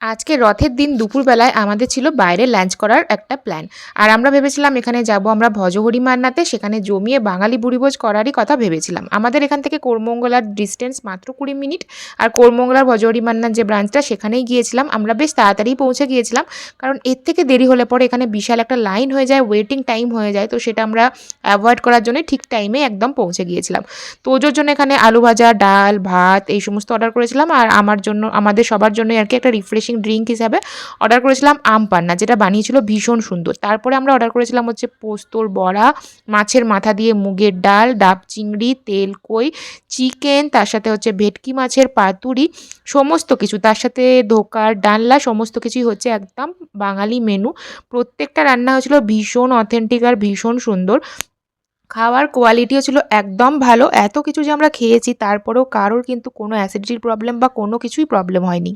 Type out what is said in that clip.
আজকে রথের দিন দুপুরবেলায় আমাদের ছিল বাইরে লাঞ্চ করার একটা প্ল্যান। আর আমরা ভেবেছিলাম এখানে যাব আমরা ভজহরি মান্নাতে, সেখানে জমিয়ে বাঙালি ভুরিভোজ করারই কথা ভেবেছিলাম। আমাদের এখান থেকে কোরমঙ্গলার ডিস্টেন্স মাত্র 20 মিনিট। আর কোরমঙ্গলার ভজহরি মান্নার যে ব্রাঞ্চটা সেখানেই গিয়েছিলাম। আমরা বেশ তাড়াতাড়ি পৌঁছে গিয়েছিলাম, কারণ এর থেকে দেরি হলে পরে এখানে বিশাল একটা লাইন হয়ে যায়, ওয়েটিং টাইম হয়ে যায়। তো সেটা আমরা অ্যাভয়েড করার জন্য ঠিক টাইমে একদম পৌঁছে গিয়েছিলাম। তোজোর জন্য এখানে আলু ভাজা, ডাল, ভাত এই সমস্ত অর্ডার করেছিলাম। আর আমার জন্য, আমাদের সবার জন্যই আর কি একটা রিফ্রেশিং ড্রিঙ্ক হিসাবে অর্ডার করেছিলাম আম পান্না, যেটা বানিয়েছিল ভীষণ সুন্দর। তারপরে আমরা অর্ডার করেছিলাম হচ্ছে পোস্তর বড়া, মাছের মাথা দিয়ে মুগের ডাল, ডাব চিংড়ি, তেল কই, চিকেন, তার সাথে হচ্ছে ভেটকি মাছের পাতুরি, সমস্ত কিছু। তার সাথে ধোকার ডালনা, সমস্ত কিছুই হচ্ছে একদম বাঙালি মেনু। প্রত্যেকটা রান্না হয়েছিল ভীষণ অথেন্টিক আর ভীষণ সুন্দর। খাওয়ার কোয়ালিটিও ছিল একদম ভালো। এত কিছু যে আমরা খেয়েছি তারপরেও কারোর কিন্তু কোনো অ্যাসিডিটির প্রবলেম বা কোনো কিছুই প্রবলেম হয়নি।